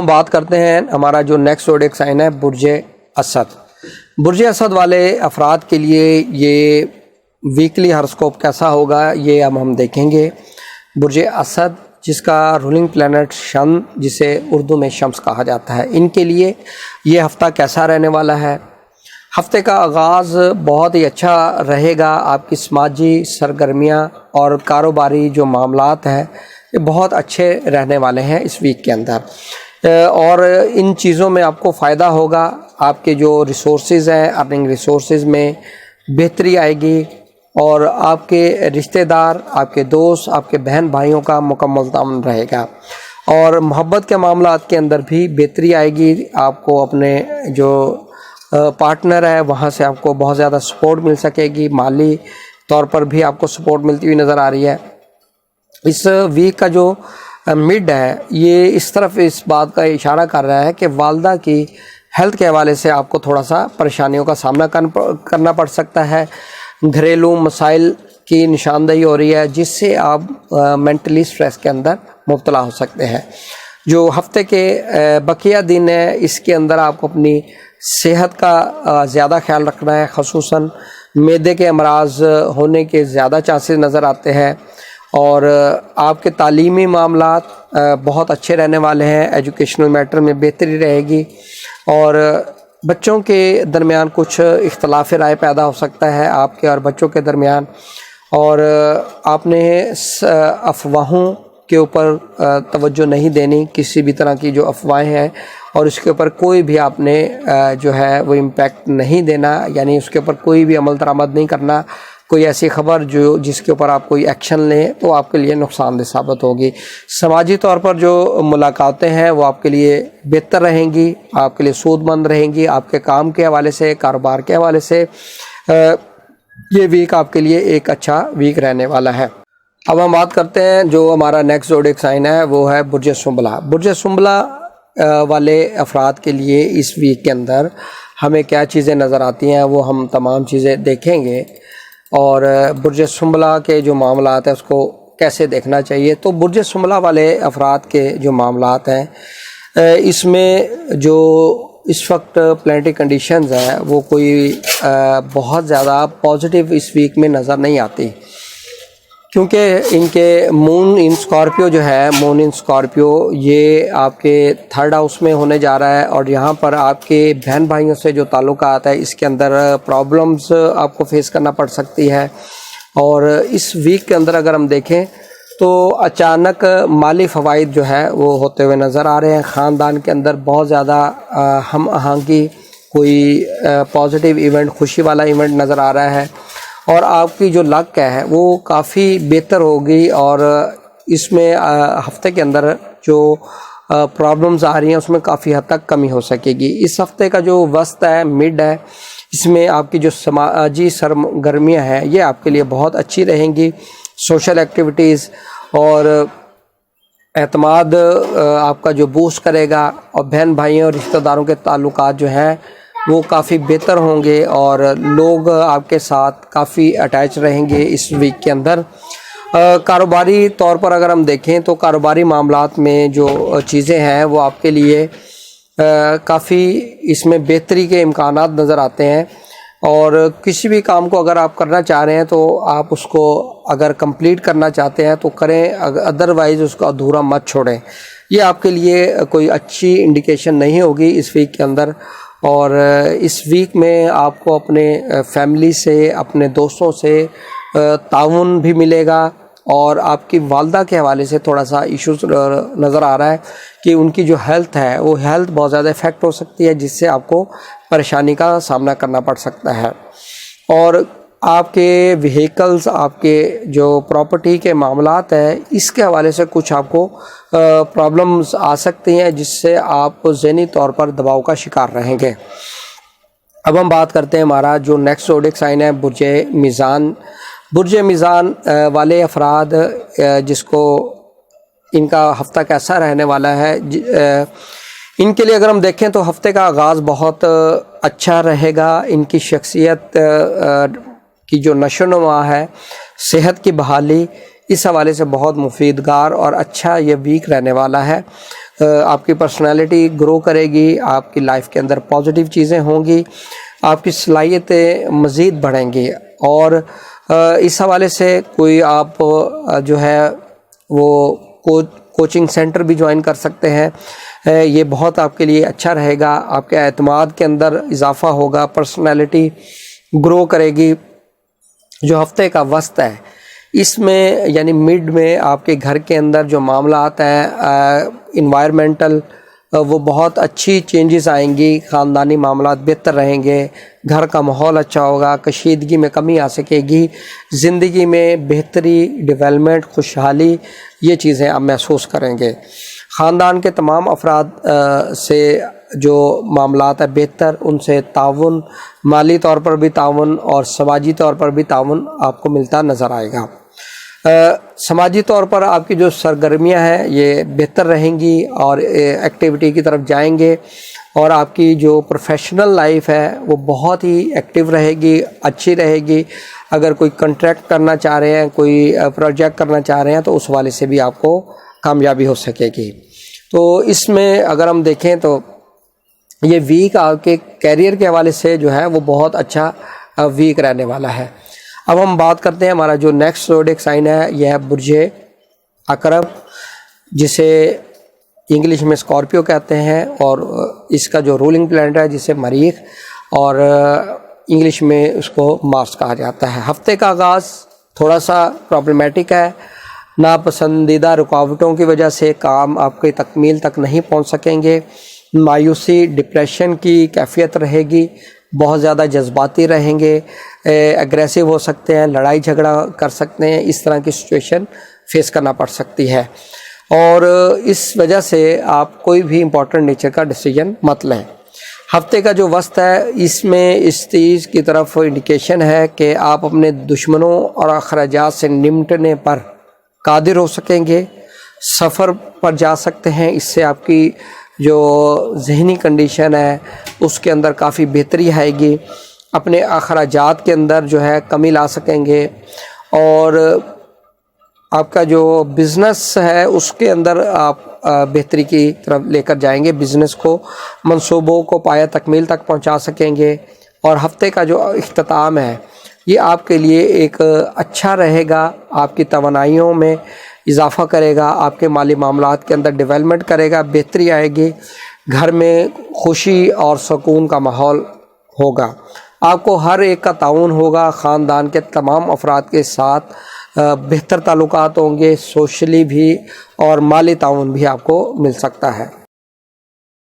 بات کرتے ہیں ہمارا جو نیکسٹ زوڈیک سائن ہے برج اسد۔ برج اسد والے افراد کے لیے یہ ویکلی ہاراسکوپ کیسا ہوگا یہ ہم دیکھیں گے۔ برج اسد جس کا رولنگ پلینٹ شمس، جسے اردو میں شمس کہا جاتا ہے، ان کے لیے یہ ہفتہ کیسا رہنے والا ہے۔ ہفتے کا آغاز بہت ہی اچھا رہے گا۔ آپ کی سماجی سرگرمیاں اور کاروباری جو معاملات ہیں یہ بہت اچھے رہنے والے ہیں اس ویک کے اندر، اور ان چیزوں میں آپ کو فائدہ ہوگا۔ آپ کے جو ریسورسز ہیں، ارننگ ریسورسز میں بہتری آئے گی، اور آپ کے رشتہ دار، آپ کے دوست، آپ کے بہن بھائیوں کا مکمل تعاون رہے گا، اور محبت کے معاملات کے اندر بھی بہتری آئے گی۔ آپ کو اپنے جو پارٹنر ہے وہاں سے آپ کو بہت زیادہ سپورٹ مل سکے گی، مالی طور پر بھی آپ کو سپورٹ ملتی ہوئی نظر آ رہی ہے۔ اس ویک کا جو مڈ ہے یہ اس طرف اس بات کا اشارہ کر رہا ہے کہ والدہ کی ہیلتھ کے حوالے سے آپ کو تھوڑا سا پریشانیوں کا سامنا کرنا پڑ سکتا ہے۔ گھریلو مسائل کی نشاندہی ہو رہی ہے جس سے آپ مینٹلی سٹریس کے اندر مبتلا ہو سکتے ہیں۔ جو ہفتے کے بقیہ دن ہیں اس کے اندر آپ کو اپنی صحت کا زیادہ خیال رکھنا ہے، خصوصاً معدے کے امراض ہونے کے زیادہ چانسز نظر آتے ہیں، اور آپ کے تعلیمی معاملات بہت اچھے رہنے والے ہیں۔ ایجوکیشنل میٹر میں بہتری رہے گی، اور بچوں کے درمیان کچھ اختلاف رائے پیدا ہو سکتا ہے آپ کے اور بچوں کے درمیان، اور آپ نے افواہوں کے اوپر توجہ نہیں دینی۔ کسی بھی طرح کی جو افواہیں ہیں اور اس کے اوپر کوئی بھی آپ نے جو ہے وہ امپیکٹ نہیں دینا، یعنی اس کے اوپر کوئی بھی عمل درآمد نہیں کرنا۔ کوئی ایسی خبر جس کے اوپر آپ کوئی ایکشن لیں تو آپ کے لیے نقصان دہ ثابت ہوگی۔ سماجی طور پر جو ملاقاتیں ہیں وہ آپ کے لیے بہتر رہیں گی، آپ کے لیے سود مند رہیں گی۔ آپ کے کام کے حوالے سے، کاروبار کے حوالے سے یہ ویک آپ کے لیے ایک اچھا ویک رہنے والا ہے۔ اب ہم بات کرتے ہیں جو ہمارا نیکسٹ زوڈیک سائن ہے وہ ہے برج سنبلہ۔ برج سنبلہ والے افراد کے لیے اس ویک کے اندر ہمیں کیا چیزیں نظر آتی ہیں وہ ہم تمام چیزیں دیکھیں گے، اور برج سنبلہ کے جو معاملات ہیں اس کو کیسے دیکھنا چاہیے۔ تو برج سنبلہ والے افراد کے جو معاملات ہیں اس میں جو اس وقت پلانٹری کنڈیشنز ہیں وہ کوئی بہت زیادہ پازیٹیو اس ویک میں نظر نہیں آتی، کیونکہ ان کے مون ان اسکارپیو جو ہے، مون ان اسکارپیو یہ آپ کے 3rd ہاؤس میں ہونے جا رہا ہے، اور یہاں پر آپ کے بہن بھائیوں سے جو تعلقات ہے اس کے اندر پرابلمز آپ کو فیس کرنا پڑ سکتی ہے۔ اور اس ویک کے اندر اگر ہم دیکھیں تو اچانک مالی فوائد جو ہے وہ ہوتے ہوئے نظر آ رہے ہیں۔ خاندان کے اندر بہت زیادہ ہم آہنگی، کوئی پازیٹیو ایونٹ، خوشی والا ایونٹ نظر آ رہا ہے، اور آپ کی جو لک ہے وہ کافی بہتر ہوگی، اور اس میں ہفتے کے اندر جو پرابلمز آ رہی ہیں اس میں کافی حد تک کمی ہو سکے گی۔ اس ہفتے کا جو وسط ہے، مڈ ہے، اس میں آپ کی جو سماجی سرگرمیاں ہیں یہ آپ کے لیے بہت اچھی رہیں گی۔ سوشل ایکٹیویٹیز اور اعتماد آپ کا جو بوسٹ کرے گا، اور بہن بھائیوں اور رشتہ داروں کے تعلقات جو ہیں وہ کافی بہتر ہوں گے، اور لوگ آپ کے ساتھ کافی اٹیچ رہیں گے اس ویک کے اندر۔ کاروباری طور پر اگر ہم دیکھیں تو کاروباری معاملات میں جو چیزیں ہیں وہ آپ کے لیے کافی اس میں بہتری کے امکانات نظر آتے ہیں، اور کسی بھی کام کو اگر آپ کرنا چاہ رہے ہیں تو آپ اس کو اگر کمپلیٹ کرنا چاہتے ہیں تو کریں، ادروائز اس کو ادھورا مت چھوڑیں۔ یہ آپ کے لیے کوئی اچھی انڈیکیشن نہیں ہوگی اس ویک کے اندر، اور اس ویک میں آپ کو اپنے فیملی سے، اپنے دوستوں سے تعاون بھی ملے گا، اور آپ کی والدہ کے حوالے سے تھوڑا سا ایشوز نظر آ رہا ہے کہ ان کی جو ہیلتھ ہے وہ ہیلتھ بہت زیادہ افیکٹ ہو سکتی ہے، جس سے آپ کو پریشانی کا سامنا کرنا پڑ سکتا ہے۔ اور آپ کے وہیکلز، آپ کے جو پراپرٹی کے معاملات ہیں اس کے حوالے سے کچھ آپ کو پرابلمز آ سکتی ہیں، جس سے آپ ذہنی طور پر دباؤ کا شکار رہیں گے۔ اب ہم بات کرتے ہیں ہمارا جو نیکسٹ زوڈیک سائن ہے برج میزان۔ برج میزان والے افراد جس کو ان کا ہفتہ کیسا رہنے والا ہے، ان کے لیے اگر ہم دیکھیں تو ہفتے کا آغاز بہت اچھا رہے گا۔ ان کی شخصیت کی جو نشو و نما ہے، صحت کی بحالی، اس حوالے سے بہت مفیدگار اور اچھا یہ ویک رہنے والا ہے۔ آپ کی پرسنالٹی گرو کرے گی، آپ کی لائف کے اندر پازیٹیو چیزیں ہوں گی، آپ کی صلاحیتیں مزید بڑھیں گی، اور اس حوالے سے کوئی آپ جو ہے وہ کوچنگ سینٹر بھی جوائن کر سکتے ہیں۔ یہ بہت آپ کے لیے اچھا رہے گا، آپ کے اعتماد کے اندر اضافہ ہوگا، پرسنالٹی گرو کرے گی۔ جو ہفتے کا وسط ہے اس میں یعنی مڈ میں آپ کے گھر کے اندر جو معاملات ہیں انوائرمنٹل، وہ بہت اچھی چینجز آئیں گی، خاندانی معاملات بہتر رہیں گے، گھر کا ماحول اچھا ہوگا، کشیدگی میں کمی آ سکے گی، زندگی میں بہتری، ڈیولپمنٹ، خوشحالی، یہ چیزیں آپ محسوس کریں گے۔ خاندان کے تمام افراد سے جو معاملات ہیں بہتر، ان سے تعاون، مالی طور پر بھی تعاون اور سماجی طور پر بھی تعاون آپ کو ملتا نظر آئے گا۔ سماجی طور پر آپ کی جو سرگرمیاں ہیں یہ بہتر رہیں گی اور ایکٹیویٹی کی طرف جائیں گے، اور آپ کی جو پروفیشنل لائف ہے وہ بہت ہی ایکٹیو رہے گی، اچھی رہے گی۔ اگر کوئی کنٹریکٹ کرنا چاہ رہے ہیں، کوئی پروجیکٹ کرنا چاہ رہے ہیں تو اس والے سے بھی آپ کو کامیابی ہو سکے گی۔ تو اس میں اگر ہم دیکھیں تو یہ ویک آپ کے کیریئر کے حوالے سے جو ہے وہ بہت اچھا ویک رہنے والا ہے۔ اب ہم بات کرتے ہیں، ہمارا جو نیکسٹ زوڈیک سائن ہے یہ ہے برج عقرب، جسے انگلش میں اسکارپیو کہتے ہیں، اور اس کا جو رولنگ پلانٹ ہے جسے مریخ، اور انگلش میں اس کو مارس کہا جاتا ہے۔ ہفتے کا آغاز تھوڑا سا پرابلمیٹک ہے، ناپسندیدہ رکاوٹوں کی وجہ سے کام آپ کی تکمیل تک نہیں پہنچ سکیں گے، مایوسی، ڈپریشن کی کیفیت رہے گی، بہت زیادہ جذباتی رہیں گے، اگریسو ہو سکتے ہیں، لڑائی جھگڑا کر سکتے ہیں، اس طرح کی سچویشن فیس کرنا پڑ سکتی ہے، اور اس وجہ سے آپ کوئی بھی امپورٹنٹ نیچر کا ڈیسیجن مت لیں۔ ہفتے کا جو وسط ہے اس میں اس چیز کی طرف انڈیکیشن ہے کہ آپ اپنے دشمنوں اور اخراجات سے نمٹنے پر قادر ہو سکیں گے، سفر پر جا سکتے ہیں، اس سے آپ کی جو ذہنی کنڈیشن ہے اس کے اندر کافی بہتری آئے گی، اپنے اخراجات کے اندر جو ہے کمی لا سکیں گے، اور آپ کا جو بزنس ہے اس کے اندر آپ بہتری کی طرف لے کر جائیں گے، بزنس کو، منصوبوں کو پایہ تکمیل تک پہنچا سکیں گے، اور ہفتے کا جو اختتام ہے یہ آپ کے لیے ایک اچھا رہے گا، آپ کی توانائیوں میں اضافہ کرے گا، آپ کے مالی معاملات کے اندر ڈیولپمنٹ کرے گا، بہتری آئے گی، گھر میں خوشی اور سکون کا ماحول ہوگا، آپ کو ہر ایک کا تعاون ہوگا، خاندان کے تمام افراد کے ساتھ بہتر تعلقات ہوں گے، سوشلی بھی اور مالی تعاون بھی آپ کو مل سکتا ہے۔